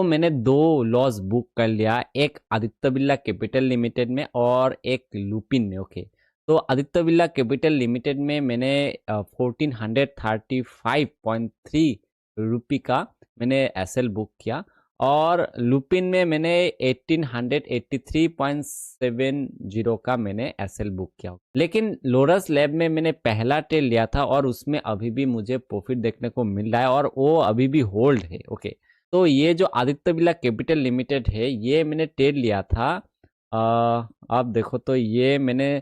मैंने 2 loss book कर लिया, एक आदित्य बिरला कैपिटल लिमिटेड में और एक लुपिन में। ओके, तो आदित्य बिरला कैपिटल लिमिटेड में मैंने 1435.3 रुपये का मैंने एसएल बुक किया और लुपिन में मैंने 1883.70 का मैंने एसएल बुक किया। लेकिन लोरस लैब में मैंने पहला ट्रेड लिया था और उसमें अभी भी मुझे प्रॉफिट देखने को मिल रहा है और वो अभी भी होल्ड है। ओके, तो ये जो आदित्य बिरला कैपिटल लिमिटेड है, ये मैंने ट्रेड लिया था। आप देखो तो ये मैंने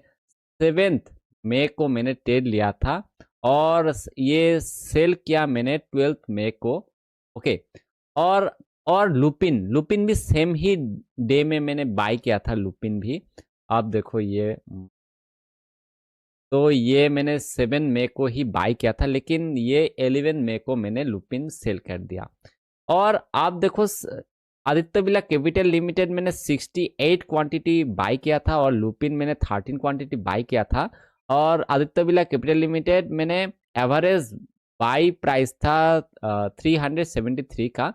7 मई को मैंने ट्रेड लिया था और ये सेल किया मैंने 12 मई को। ओके, और लुपिन भी सेम ही डे में मैंने बाय किया था। लुपिन भी आप देखो ये, तो ये मैंने 7 मई को ही बाय किया था, लेकिन ये 11 मई को मैंने लुपिन सेल कर दिया। और आप देखो आदित्य बिरला कैपिटल लिमिटेड मैंने 68 क्वांटिटी बाय किया था और लुपिन मैंने 13 क्वांटिटी बाय किया था। और आदित्य बिरला कैपिटल लिमिटेड मैंने एवरेज बाय प्राइस था 373 का,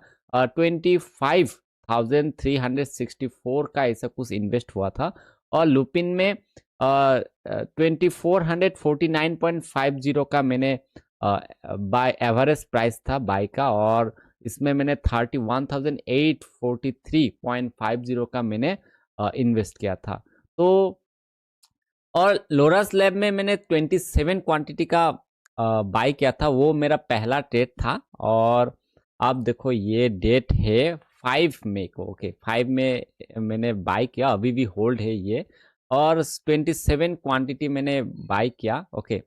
25,364 का ऐसा कुछ इन्वेस्ट हुआ था। और लुपिन में 2449.50 का मैंने बाय एवरेज प्राइस था बाय का, और इसमें मैंने 31,843.50 का मैंने इन्वेस्ट किया था। तो और लोरस लैब में मैंने 27 क्वांटिटी का बाय किया था, वो मेरा पहला ट्रेड था। और आप देखो ये डेट है 5 मई को। ओके, 5 में मैंने बाय किया, अभी भी होल्ड है ये, और 27 क्वांटिटी मैंने बाय किया। ओके,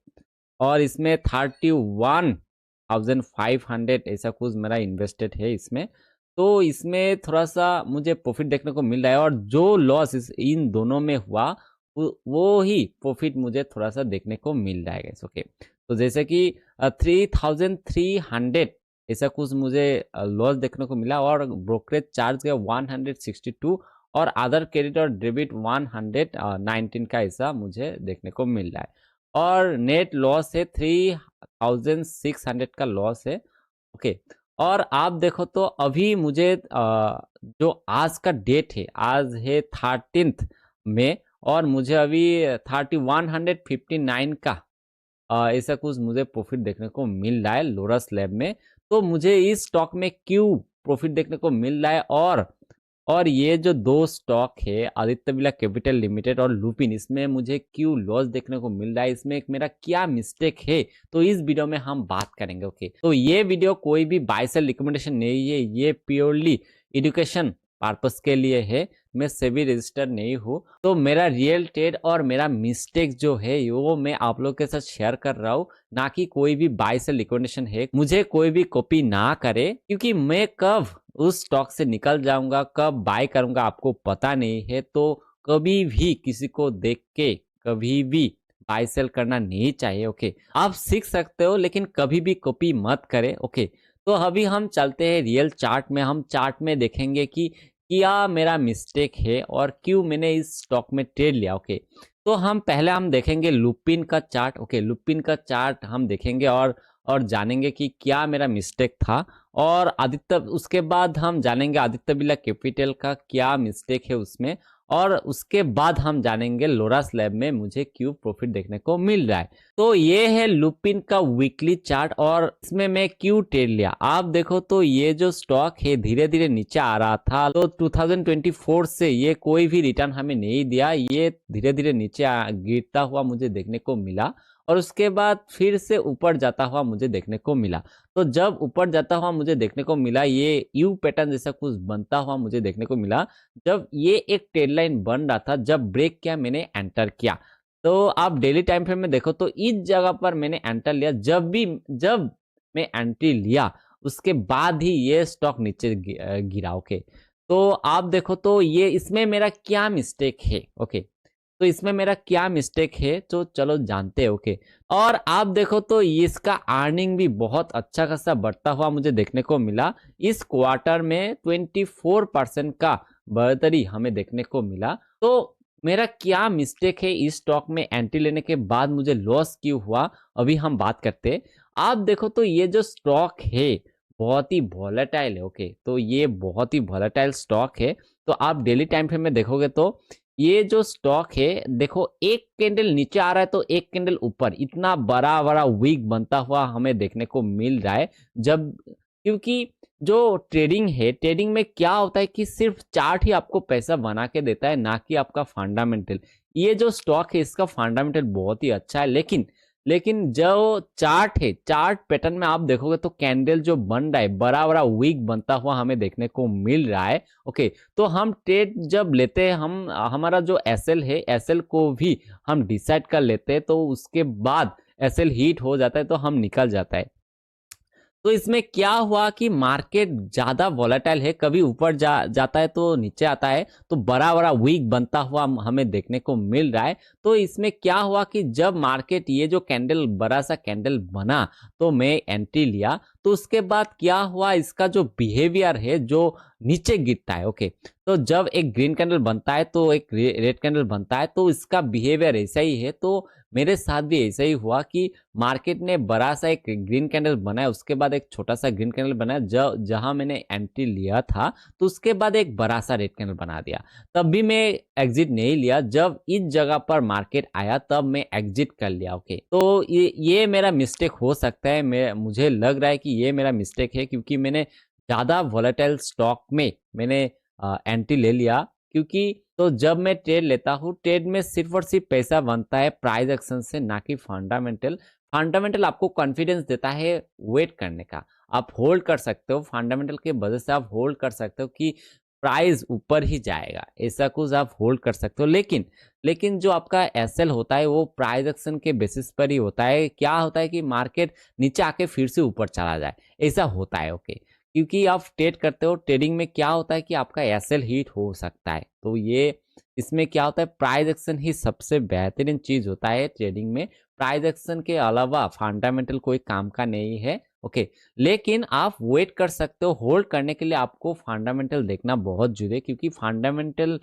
और इसमें 31,500 ऐसा कुछ मेरा इन्वेस्टेड है इसमें। तो इसमें थोड़ा सा मुझे प्रॉफिट देखने को मिल रहा है, और जो लॉस इन दोनों में हुआ वो ही प्रॉफिट मुझे थोड़ा सा देखने को मिल रहा है गाइस। ओके, तो जैसे कि 3,300 ऐसा कुछ मुझे लॉस देखने को मिला, और ब्रोकरेज चार्ज का 162 और अदर क्रेडिट और डेबिट 119 का ऐसा मुझे देखने को मिल रहा है। और नेट लॉस है 3,600 का लॉस है। ओके, और आप देखो तो अभी मुझे जो आज का डेट है, आज है 13 मई, और मुझे अभी 3,159 का ऐसा कुछ मुझे प्रॉफिट देखने को मिल रहा है लोरस लैब में। तो मुझे इस स्टॉक में क्यों प्रॉफिट देखने को मिल रहा है, और ये जो 2 स्टॉक है आदित्य बिरला कैपिटल लिमिटेड और लुपिन, इसमें मुझे क्यों लॉस देखने को मिल रहा है, इसमें एक मेरा क्या मिस्टेक है, तो इस वीडियो में हम बात करेंगे। ओके, तो ये वीडियो कोई भी बाय सेल रिकमेंडेशन नहीं है, ये प्योरली एजुकेशन पर्पस के लिए है। मैं सेबी रजिस्टर नहीं हूँ, तो मेरा रियल ट्रेड और मेरा मिस्टेक जो है वो मैं आप लोग के साथ शेयर कर रहा हूँ, ना कि कोई भी बाय सेल रिकमेंडेशन है। मुझे कोई भी कॉपी ना करे, क्योंकि मैं कब उस स्टॉक से निकल जाऊंगा, कब बाय करूंगा, आपको पता नहीं है। तो कभी भी किसी को देख के कभी भी बाय सेल करना नहीं चाहिए। ओके, आप सीख सकते हो, लेकिन कभी भी कॉपी मत करें। ओके, तो अभी हम चलते हैं रियल चार्ट में। हम चार्ट में देखेंगे कि क्या मेरा मिस्टेक है और क्यों मैंने इस स्टॉक में ट्रेड लिया। ओके, तो हम देखेंगे लुपिन का चार्ट। ओके, लुपिन का चार्ट हम देखेंगे और जानेंगे कि क्या मेरा मिस्टेक था, और उसके बाद हम जानेंगे आदित्य बिरला कैपिटल का क्या मिस्टेक है उसमें, और उसके बाद हम जानेंगे लोरस लैब में मुझे क्यों प्रॉफिट देखने को मिल रहा है। तो ये है लुपिन का वीकली चार्ट, और इसमें मैं क्यों ट्रेड लिया। आप देखो तो ये जो स्टॉक है धीरे धीरे नीचे आ रहा था, तो 2024 से ये कोई भी रिटर्न हमें नहीं दिया, ये धीरे धीरे नीचे गिरता हुआ मुझे देखने को मिला, और उसके बाद फिर से ऊपर जाता हुआ मुझे देखने को मिला। तो जब ऊपर जाता हुआ मुझे देखने को मिला, ये यू पैटर्न जैसा कुछ बनता हुआ मुझे देखने को मिला, जब ये एक ट्रेड लाइन बन रहा था, जब ब्रेक किया मैंने एंटर किया। तो आप डेली टाइम फ्रेम में देखो तो इस जगह पर मैंने एंटर लिया। जब मैं एंट्री लिया, उसके बाद ही ये स्टॉक नीचे गिरा। ओके, तो आप देखो तो ये इसमें मेरा क्या मिस्टेक है। ओके, तो इसमें मेरा क्या मिस्टेक है, तो चलो जानते हैं। ओके, और आप देखो तो इसका अर्निंग भी बहुत अच्छा खासा बढ़ता हुआ मुझे देखने को मिला। इस क्वार्टर में 24% का बढ़ोतरी हमें देखने को मिला। तो मेरा क्या मिस्टेक है, इस स्टॉक में एंट्री लेने के बाद मुझे लॉस क्यों हुआ, अभी हम बात करते हैं। आप देखो तो ये जो स्टॉक है बहुत ही वॉलेटाइल है। ओके, तो ये बहुत ही वॉलेटाइल स्टॉक है। तो आप डेली टाइम फ्रेम में देखोगे तो ये जो स्टॉक है, देखो एक कैंडल नीचे आ रहा है तो एक कैंडल ऊपर, इतना बड़ा बड़ा वीक बनता हुआ हमें देखने को मिल रहा है। जब क्योंकि जो ट्रेडिंग है, ट्रेडिंग में क्या होता है कि सिर्फ चार्ट ही आपको पैसा बना के देता है, ना कि आपका फंडामेंटल। ये जो स्टॉक है इसका फंडामेंटल बहुत ही अच्छा है, लेकिन जो चार्ट है, चार्ट पैटर्न में आप देखोगे तो कैंडल जो बन रहा है बड़ा बड़ा वीक बनता हुआ हमें देखने को मिल रहा है। ओके, तो हम ट्रेड जब लेते हैं, हम हमारा जो एसएल है, एसएल को भी हम डिसाइड कर लेते हैं, तो उसके बाद एसएल हिट हो जाता है तो हम निकल जाता है। तो इसमें क्या हुआ कि मार्केट ज्यादा वॉलेटाइल है, कभी ऊपर जाता है तो नीचे आता है, तो बड़ा बड़ा वीक बनता हुआ हमें देखने को मिल रहा है। तो इसमें क्या हुआ कि जब मार्केट ये जो कैंडल बड़ा सा कैंडल बना तो मैं एंट्री लिया। तो उसके बाद क्या हुआ, इसका जो बिहेवियर है जो नीचे गिरता है, ओके, तो जब एक ग्रीन कैंडल बनता है तो एक रेड कैंडल बनता है, तो इसका बिहेवियर ऐसा ही है। तो मेरे साथ भी ऐसा ही हुआ कि मार्केट ने बड़ा सा एक ग्रीन कैंडल बनाया, उसके बाद एक छोटा सा ग्रीन कैंडल बनाया, जहां मैंने एंट्री लिया था, तो उसके बाद एक बड़ा सा रेड कैंडल बना दिया। तब भी मैं एग्जिट नहीं लिया, जब इस जगह पर मार्केट आया तब मैं एग्जिट कर लिया। ओके, तो ये मेरा मिस्टेक हो सकता है, मुझे लग रहा है कि ये मेरा मिस्टेक है, क्योंकि मैंने ज़्यादा वॉलेटाइल स्टॉक में मैंने एंट्री ले लिया। क्योंकि तो जब मैं ट्रेड लेता हूँ, ट्रेड में सिर्फ और सिर्फ पैसा बनता है प्राइस एक्शन से, ना कि फंडामेंटल। फंडामेंटल आपको कॉन्फिडेंस देता है वेट करने का, आप होल्ड कर सकते हो, फंडामेंटल के वजह से आप होल्ड कर सकते हो कि प्राइस ऊपर ही जाएगा, ऐसा कुछ आप होल्ड कर सकते हो। लेकिन जो आपका एसएल होता है वो प्राइस एक्शन के बेसिस पर ही होता है। क्या होता है कि मार्केट नीचे आके फिर से ऊपर चला जाए, ऐसा होता है। ओके, क्योंकि आप ट्रेड करते हो, ट्रेडिंग में क्या होता है कि आपका एसएल हिट हो सकता है। तो ये इसमें क्या होता है, प्राइस एक्शन ही सबसे बेहतरीन चीज होता है ट्रेडिंग में। प्राइस एक्शन के अलावा फंडामेंटल कोई काम का नहीं है। ओके, लेकिन आप वेट कर सकते हो, होल्ड करने के लिए आपको फंडामेंटल देखना बहुत जरूरी है, क्योंकि फंडामेंटल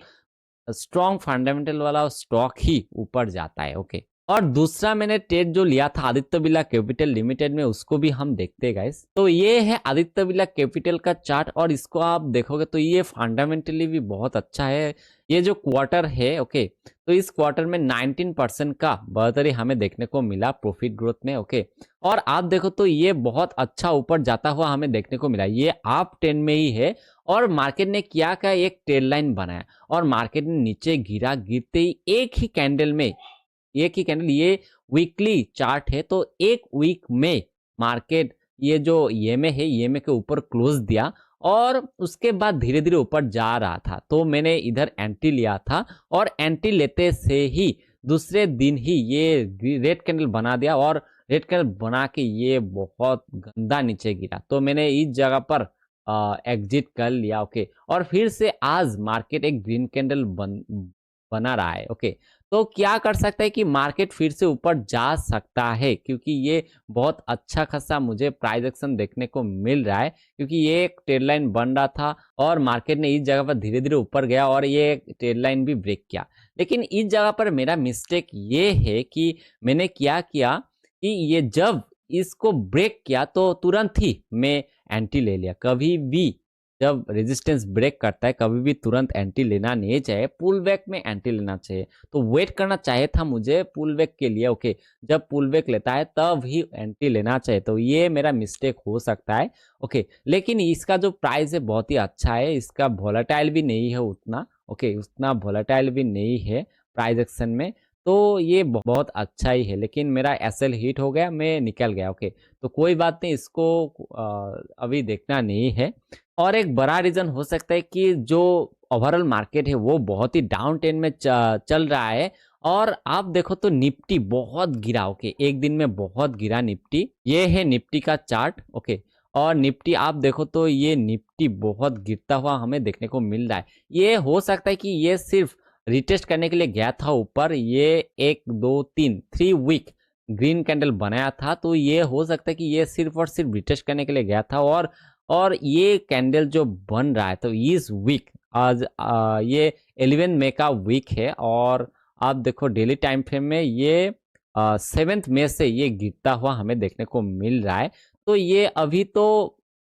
स्ट्रॉन्ग फंडामेंटल वाला स्टॉक ही ऊपर जाता है। ओके, और दूसरा मैंने ट्रेड जो लिया था आदित्य बिरला कैपिटल लिमिटेड में, उसको भी हम देखते हैं गाइस। तो ये है आदित्य बिरला कैपिटल का चार्ट, और इसको आप देखोगे तो ये फंडामेंटली भी बहुत अच्छा है। ये जो क्वार्टर है, ओके, तो इस क्वार्टर में 19% का बढ़ोतरी हमें देखने को मिला प्रॉफिट ग्रोथ में। ओके, और आप देखो तो ये बहुत अच्छा ऊपर जाता हुआ हमें देखने को मिला, ये आप 10 में ही है। और मार्केट ने क्या क्या, एक ट्रेड लाइन बनाया और मार्केट ने नीचे गिरा, गिरते ही एक ही कैंडल में, एक ही कैंडल, ये वीकली चार्ट है, तो एक वीक में मार्केट ये जो ईएमए है, ईएमए के ऊपर क्लोज दिया, और उसके बाद धीरे धीरे ऊपर जा रहा था। तो मैंने इधर एंट्री लिया था, और एंट्री लेते से ही दूसरे दिन ही ये रेड कैंडल बना दिया, और रेड कैंडल बना के ये बहुत गंदा नीचे गिरा, तो मैंने इस जगह पर एग्जिट कर लिया। ओके, और फिर से आज मार्केट एक ग्रीन कैंडल बना रहा है। ओके, तो क्या कर सकता है कि मार्केट फिर से ऊपर जा सकता है, क्योंकि ये बहुत अच्छा खासा मुझे प्राइस एक्शन देखने को मिल रहा है, क्योंकि ये एक ट्रेड लाइन बन रहा था और मार्केट ने इस जगह पर धीरे धीरे ऊपर गया और ये ट्रेड लाइन भी ब्रेक किया। लेकिन इस जगह पर मेरा मिस्टेक ये है कि मैंने क्या किया कि ये जब इसको ब्रेक किया तो तुरंत ही मैं एंटी ले लिया। कभी भी जब रेजिस्टेंस ब्रेक करता है, कभी भी तुरंत एंटी लेना नहीं चाहिए, पुल बैक में एंटी लेना चाहिए। तो वेट करना चाहिए था मुझे पुल बैक के लिए। ओके, जब पुल बैक लेता है तब ही एंटी लेना चाहिए, तो ये मेरा मिस्टेक हो सकता है। ओके, लेकिन इसका जो प्राइस है बहुत ही अच्छा है, इसका वोलेटाइल भी नहीं है उतना। ओके, उतना वोलेटाइल भी नहीं है प्राइस एक्शन में, तो ये बहुत अच्छा ही है। लेकिन मेरा एसएल हिट हो गया, मैं निकल गया। ओके, तो कोई बात नहीं, इसको अभी देखना नहीं है। और एक बड़ा रीजन हो सकता है कि जो ओवरऑल मार्केट है वो बहुत ही डाउन ट्रेंड में चल रहा है। और आप देखो तो निफ्टी बहुत गिरा। ओके, एक दिन में बहुत गिरा निफ्टी, ये है निफ्टी का चार्ट। ओके, और निफ्टी आप देखो तो ये निफ्टी बहुत गिरता हुआ हमें देखने को मिल रहा है। ये हो सकता है कि ये सिर्फ रिटेस्ट करने के लिए गया था ऊपर, ये 1 2 3 3 वीक ग्रीन कैंडल बनाया था, तो ये हो सकता है कि ये सिर्फ और सिर्फ रिटेस्ट करने के लिए गया था। और ये कैंडल जो बन रहा है तो इस वीक, आज ये 11 मई का वीक है, और आप देखो डेली टाइम फ्रेम में ये 7 मई से ये गिरता हुआ हमें देखने को मिल रहा है। तो ये अभी तो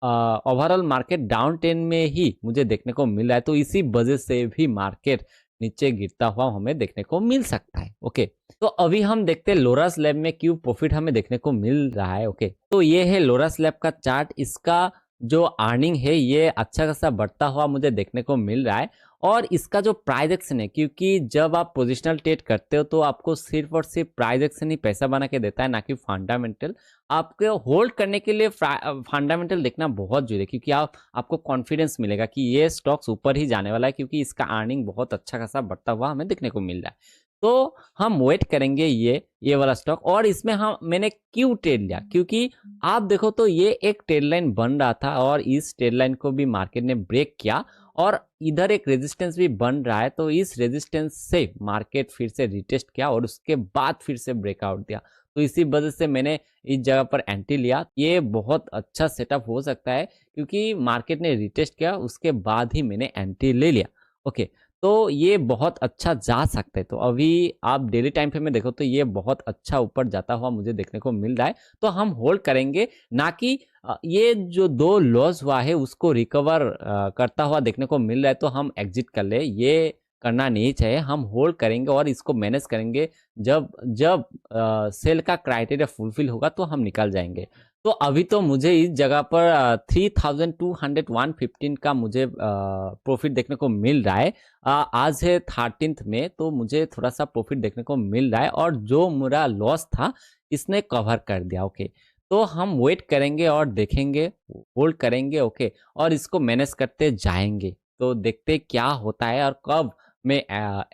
ओवरऑल मार्केट डाउन ट्रेंड में ही मुझे देखने को मिल रहा है, तो इसी वजह से भी मार्केट नीचे गिरता हुआ हमें देखने को मिल सकता है। ओके, तो अभी हम देखते हैं लोरस लैब में क्यों प्रॉफिट हमें देखने को मिल रहा है। ओके, तो ये है लोरस लैब का चार्ट। इसका जो अर्निंग है ये अच्छा खासा बढ़ता हुआ मुझे देखने को मिल रहा है, और इसका जो प्राइस एक्शन है, क्योंकि जब आप पोजिशनल ट्रेड करते हो तो आपको सिर्फ और सिर्फ प्राइस एक्शन ही पैसा बना के देता है, ना कि फंडामेंटल। आपको होल्ड करने के लिए फंडामेंटल देखना बहुत जरूरी है, क्योंकि आपको कॉन्फिडेंस मिलेगा कि ये स्टॉक्स ऊपर ही जाने वाला है, क्योंकि इसका अर्निंग बहुत अच्छा खासा बढ़ता हुआ हमें देखने को मिल रहा है। तो हम वेट करेंगे ये वाला स्टॉक। और इसमें मैंने क्यों ट्रेड लिया, क्योंकि आप देखो तो ये एक ट्रेड लाइन बन रहा था, और इस ट्रेड लाइन को भी मार्केट ने ब्रेक किया, और इधर एक रेजिस्टेंस भी बन रहा है। तो इस रेजिस्टेंस से मार्केट फिर से रिटेस्ट किया, और उसके बाद फिर से ब्रेकआउट दिया। तो इसी वजह से मैंने इस जगह पर एंट्री लिया। ये बहुत अच्छा सेटअप हो सकता है, क्योंकि मार्केट ने रिटेस्ट किया, उसके बाद ही मैंने एंट्री ले लिया। ओके, तो ये बहुत अच्छा जा सकता है। तो अभी आप डेली टाइम फ्रेम में देखो तो ये बहुत अच्छा ऊपर जाता हुआ मुझे देखने को मिल रहा है। तो हम होल्ड करेंगे, ना कि ये जो 2 लॉस हुआ है उसको रिकवर करता हुआ देखने को मिल रहा है तो हम एग्जिट कर ले, ये करना नहीं चाहिए। हम होल्ड करेंगे और इसको मैनेज करेंगे। जब जब सेल का क्राइटेरिया फुलफिल होगा तो हम निकल जाएंगे। तो अभी तो मुझे इस जगह पर 3200 का मुझे प्रॉफिट देखने को मिल रहा है। आज है 13th में, तो मुझे थोड़ा सा प्रॉफिट देखने को मिल रहा है, और जो मेरा लॉस था इसने कवर कर दिया। ओके, तो हम वेट करेंगे और देखेंगे, होल्ड करेंगे। ओके, और इसको मैनेज करते जाएंगे। तो देखते क्या होता है और कब मैं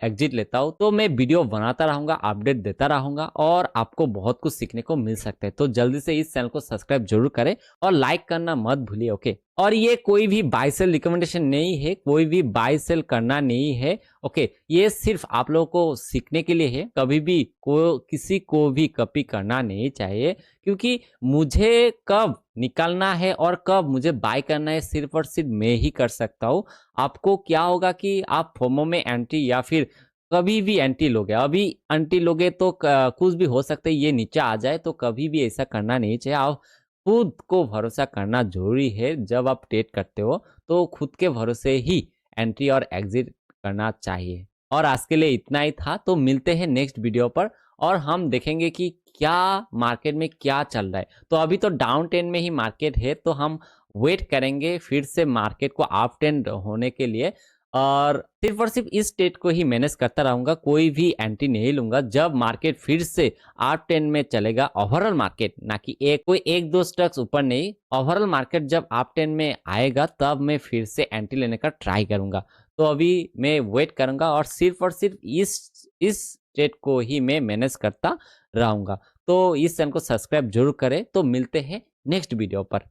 एग्जिट लेता हूँ। तो मैं वीडियो बनाता रहूँगा, अपडेट देता रहूँगा, और आपको बहुत कुछ सीखने को मिल सकता है। तो जल्दी से इस चैनल को सब्सक्राइब जरूर करें और लाइक करना मत भूलिए। ओके, और ये कोई भी बाय सेल रिकमेंडेशन नहीं है, कोई भी बाय सेल करना नहीं है। ओके, ये सिर्फ आप लोगों को सीखने के लिए है। कभी भी किसी को भी कॉपी करना नहीं चाहिए, क्योंकि मुझे कब निकालना है और कब मुझे बाय करना है सिर्फ और सिर्फ मैं ही कर सकता हूँ। आपको क्या होगा कि आप फोमो में एंट्री या फिर कभी भी एंट्री लोगे, अभी एंट्री लोगे तो कुछ भी हो सकता है ये नीचे आ जाए। तो कभी भी ऐसा करना नहीं चाहिए। आप खुद को भरोसा करना जरूरी है। जब आप ट्रेड करते हो तो खुद के भरोसे ही एंट्री और एग्जिट करना चाहिए। और आज के लिए इतना ही था। तो मिलते हैं नेक्स्ट वीडियो पर, और हम देखेंगे कि क्या मार्केट में क्या चल रहा है। तो अभी तो डाउन ट्रेंड में ही मार्केट है, तो हम वेट करेंगे फिर से मार्केट को अप ट्रेंड होने के लिए, और सिर्फ इस स्टेट को ही मैनेज करता रहूंगा। कोई भी एंट्री नहीं लूंगा। जब मार्केट फिर से अप ट्रेंड में चलेगा, ओवरऑल मार्केट, ना कि कोई एक दो स्टॉक्स ऊपर नहीं, ओवरऑल मार्केट जब अप ट्रेंड में आएगा तब मैं फिर से एंट्री लेने का ट्राई करूंगा। तो अभी मैं वेट करूंगा, और सिर्फ इस स्टेट को ही मैं मैनेज करता रहूंगा। तो इस चैनल को सब्सक्राइब जरूर करें। तो मिलते हैं नेक्स्ट वीडियो पर।